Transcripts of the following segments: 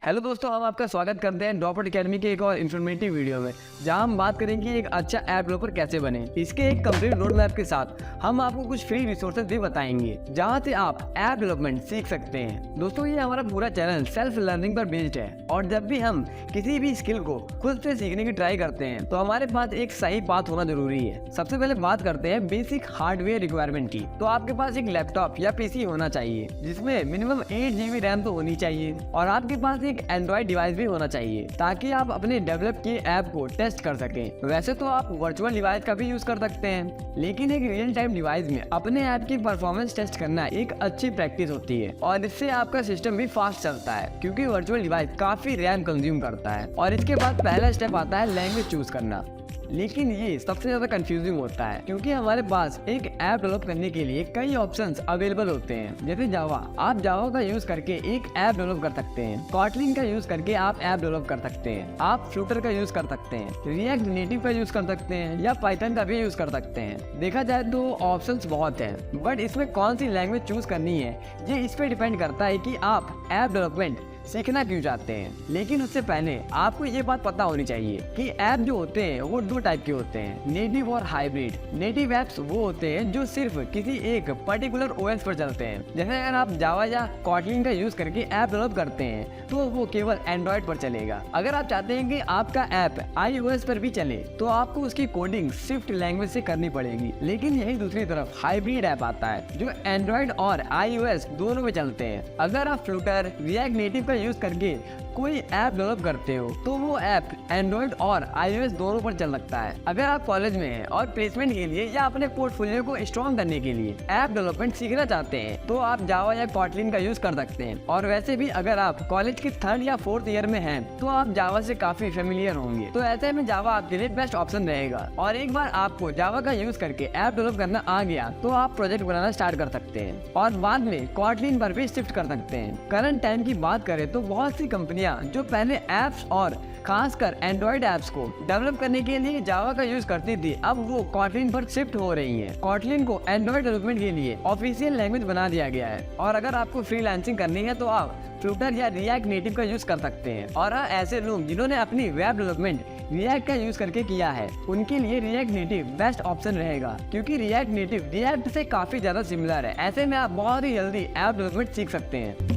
Hello दोस्तों, हम आपका स्वागत करते हैं ड्रॉपआउट अकेडमी के एक और इन्फॉर्मेटिव वीडियो में, जहां हम बात करेंगे एक अच्छा ऐप डेवलपर कैसे बने। इसके एक कंप्लीट रोड मैप के साथ हम आपको कुछ फ्री रिसोर्सेज भी बताएंगे जहां से आप ऐप डेवलपमेंट सीख सकते हैं। दोस्तों, ये हमारा पूरा चैनल सेल्फ लर्निंग पर बेस्ड है और जब भी हम किसी भी स्किल को खुद से सीखने की ट्राई करते हैं तो हमारे पास एक सही पाथ होना जरूरी है। सबसे पहले बात करते हैं बेसिक हार्डवेयर रिक्वायरमेंट की। तो आपके पास एक लैपटॉप या पीसी होना चाहिए जिसमें मिनिमम 8 GB रैम तो होनी चाहिए और आपके पास एक एंड्रॉइड डिवाइस भी होना चाहिए ताकि आप अपने डेवलप किए ऐप को टेस्ट कर सकें। वैसे तो आप वर्चुअल डिवाइस का भी यूज कर सकते हैं, लेकिन एक रियल टाइम डिवाइस में अपने ऐप की परफॉर्मेंस टेस्ट करना एक अच्छी प्रैक्टिस होती है और इससे आपका सिस्टम भी फास्ट चलता है क्योंकि वर्चुअल डिवाइस काफी रैम कंज्यूम करता है। और इसके बाद पहला स्टेप आता है लैंग्वेज चूज करना, लेकिन ये सबसे ज्यादा कंफ्यूजिंग होता है क्योंकि हमारे पास एक ऐप डेवलप करने के लिए कई ऑप्शंस अवेलेबल होते हैं। जैसे जावा, आप जावा का यूज करके एक ऐप डेवलप कर सकते हैं। कॉटलिन का यूज करके आप ऐप डेवलप कर सकते हैं। आप फ्लूटर का यूज कर सकते हैं, रिएक्ट नेटिव का यूज कर सकते हैं या पाइथन का भी यूज कर सकते हैं। देखा जाए तो ऑप्शंस बहुत हैं, बट इसमें कौन सी लैंग्वेज चूज करनी है ये इस पे डिपेंड करता है कि आप ऐप डेवलपमेंट सीखना क्यों चाहते हैं। लेकिन उससे पहले आपको ये बात पता होनी चाहिए कि ऐप जो होते हैं वो दो टाइप के होते हैं, नेटिव और हाइब्रिड। नेटिव ऐप्स वो होते हैं जो सिर्फ किसी एक पर्टिकुलर ओएस पर चलते हैं। जैसे अगर आप जावा या कॉटलिन का यूज करके ऐप डेवलप करते हैं तो वो केवल एंड्रॉइड पर चलेगा। अगर आप चाहते हैं कि आपका ऐप iOS पर भी चले तो आपको उसकी कोडिंग स्विफ्ट लैंग्वेज से करनी पड़ेगी। लेकिन यही दूसरी तरफ हाइब्रिड ऐप आता है जो एंड्रॉइड और iOS दोनों में चलते हैं। अगर आप फ्लूटर, रिएक्ट नेटिव का यूज करके कोई ऐप डेवलप करते हो तो वो ऐप एंड्रॉइड और iOS दोनों पर चल सकता है। अगर आप कॉलेज में हैं और प्लेसमेंट के लिए या अपने पोर्टफोलियो को स्ट्रॉन्ग करने के लिए ऐप डेवलपमेंट सीखना चाहते हैं तो आप जावा या कॉटलिन का यूज कर सकते हैं। और वैसे भी अगर आप कॉलेज के 3rd या 4th ईयर में हैं तो आप जावा से काफी फेमिलियर होंगे, तो ऐसे में जावा आपके लिए बेस्ट ऑप्शन रहेगा। और एक बार आपको जावा का यूज करके ऐप डेवलप करना आ गया तो आप प्रोजेक्ट बनाना स्टार्ट कर सकते हैं और बाद में कॉटलिन पर भी शिफ्ट कर सकते हैं। करंट टाइम की बात करें तो बहुत सी कंपनियां जो पहले ऐप्स और खासकर एंड्रॉइड ऐप्स को डेवलप करने के लिए जावा का यूज करती थी, अब वो कॉटलिन पर शिफ्ट हो रही हैं। कॉटलिन को एंड्रॉइड डेवलपमेंट के लिए ऑफिशियल लैंग्वेज बना दिया गया है और अगर आपको फ्रीलांसिंग करनी है तो आप फ्लूटर या रिएक्ट नेटिव का यूज कर सकते हैं। और ऐसे लोग जिन्होंने अपनी वेब डेवलपमेंट रिएक्ट का यूज करके किया है उनके लिए रिएक्ट नेटिव बेस्ट ऑप्शन रहेगा क्योंकि रिएक्ट नेटिव रिएक्ट से काफी ज्यादा सिमिलर है। ऐसे में आप बहुत ही जल्दी ऐप डेवलपमेंट सीख सकते हैं।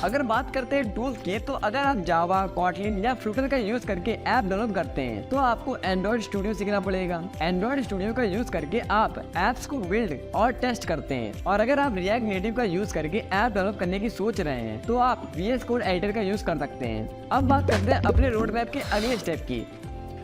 अगर बात करते हैं टूल्स की, तो अगर आप जावा, कॉटलिन या फ्लूटर का यूज करके ऐप डेवलप करते हैं तो आपको एंड्रॉइड स्टूडियो सीखना पड़ेगा। एंड्रॉइड स्टूडियो का यूज करके आप ऐप्स को बिल्ड और टेस्ट करते हैं। और अगर आप रिएक्ट नेटिव का यूज करके ऐप डेवलप करने की सोच रहे हैं तो आप VS कोड एडिटर का यूज कर सकते हैं। अब बात करते हैं अपने रोड मैप के अगले स्टेप की,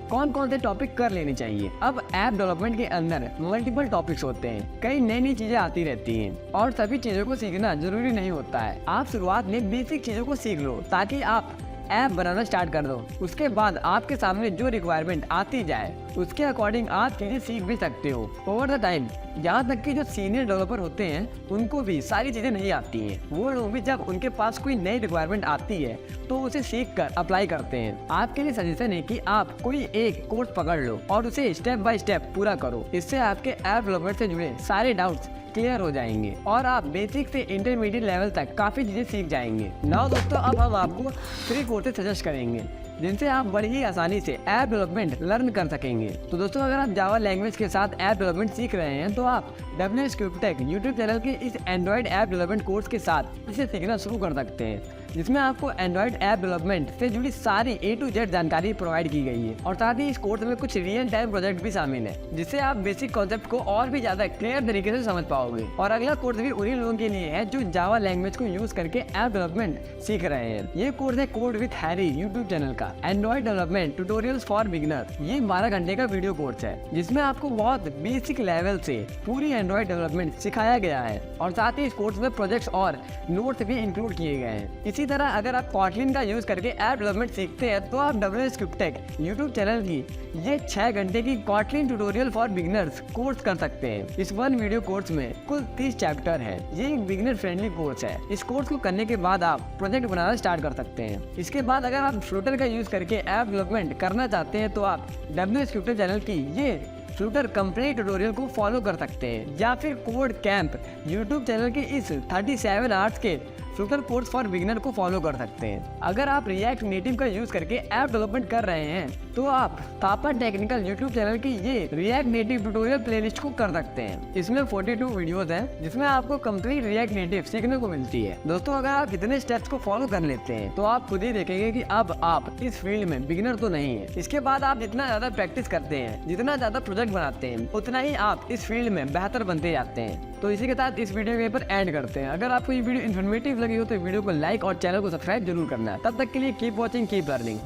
कौन कौन से टॉपिक कर लेने चाहिए। अब ऐप डेवलपमेंट के अंदर मल्टीपल टॉपिक्स होते हैं, कई नई नई चीजें आती रहती हैं और सभी चीजों को सीखना जरूरी नहीं होता है। आप शुरुआत में बेसिक चीजों को सीख लो ताकि आप ऐप बनाना स्टार्ट कर दो। उसके बाद आपके सामने जो रिक्वायरमेंट आती जाए उसके अकॉर्डिंग आप चीजें सीख भी सकते हो ओवर द टाइम। यहाँ तक कि जो सीनियर डेवलपर होते हैं उनको भी सारी चीजें नहीं आती हैं, वो लोग भी जब उनके पास कोई नई रिक्वायरमेंट आती है तो उसे सीख कर अप्लाई करते हैं। आपके लिए सजेशन है कि आप कोई एक कोर्स पकड़ लो और उसे स्टेप बाय स्टेप पूरा करो। इससे आपके ऐप डेवलपमेंट से जुड़े सारे डाउट्स क्लियर हो जाएंगे और आप बेसिक से इंटरमीडिएट लेवल तक काफी चीजें सीख जाएंगे। नाउ दोस्तों, अब हम आपको फ्री कोर्सेज सजेस्ट करेंगे जिनसे आप बड़ी ही आसानी से ऐप डेवलपमेंट लर्न कर सकेंगे। तो दोस्तों, अगर आप जावा लैंग्वेज के साथ ऐप डेवलपमेंट सीख रहे हैं तो आप WSCryptTech यूट्यूब चैनल के इस एंड्रॉइड ऐप डेवलपमेंट कोर्स के साथ इसे सीखना शुरू कर सकते हैं, जिसमें आपको एंड्रॉइड ऐप डेवलपमेंट से जुड़ी सारी A to Z जानकारी प्रोवाइड की गई है। और साथ ही इस कोर्स में कुछ रियल टाइम प्रोजेक्ट भी शामिल है जिससे आप बेसिक कॉन्सेप्ट को और भी ज्यादा क्लियर तरीके से समझ पाओगे। और अगला कोर्स भी उन्हीं लोगों के लिए है जो जावा लैंग्वेज को यूज करके ऐप डेवलपमेंट सीख रहे हैं। ये कोर्स है code with Harry YouTube channel का Android development tutorials for beginner. ये 12 घंटे का वीडियो कोर्स है जिसमें आपको बहुत बेसिक लेवल से पूरी एंड्रॉइड डेवलपमेंट सिखाया गया है और साथ ही इस कोर्स में प्रोजेक्ट्स और नोट्स भी इंक्लूड किए गए हैं। इसी तरह अगर आप कॉटलिन का यूज करके ऐप डेवलपमेंट सीखते हैं तो आप WSCryptTech यूट्यूब चैनल की ये 6 घंटे की Kotlin tutorial for beginners course कर सकते हैं। इस 1 वीडियो कोर्स में कुल 30 चैप्टर है। ये एक बिगिनर फ्रेंडली कोर्स है। इस कोर्स को करने के बाद आप प्रोजेक्ट बनाना स्टार्ट कर सकते हैं। इसके बाद अगर आप फ्लूटर का यूज करके ऐप डेवलपमेंट करना चाहते हैं तो आप WSCryptTech चैनल की ये फ्लूटर कंप्लीट ट्यूटोरियल को फॉलो कर सकते हैं या फिर कोड कैंप यूट्यूब चैनल के इस 37 आवर्स के फ्यूचर कोर्स फॉर बिगिनर को फॉलो कर सकते हैं। अगर आप रिएक्ट नेटिव का यूज करके ऐप डेवलपमेंट कर रहे हैं तो आप तापा टेक्निकल यूट्यूब चैनल की ये रिएक्ट नेटिव ट्यूटोरियल प्लेलिस्ट को कर सकते हैं। इसमें 42 वीडियोस हैं जिसमें आपको कंप्लीट रिएक्ट नेटिव सीखने को मिलती है। दोस्तों, अगर आप इतने स्टेप्स को फॉलो कर लेते हैं तो आप खुद ही देखेंगे कि अब आप इस फील्ड में बिगिनर तो नहीं है। इसके बाद आप जितना ज्यादा प्रैक्टिस करते हैं, जितना ज्यादा प्रोजेक्ट बनाते हैं, उतना ही आप इस फील्ड में बेहतर बनते जाते हैं। तो इसी के साथ इस वीडियो के पर एंड करते हैं। अगर आपको ये वीडियो इन्फॉर्मेटिव लगी हो तो वीडियो को लाइक और चैनल को सब्सक्राइब जरूर करना है। तब तक के लिए कीप वॉचिंग, कीप लर्निंग।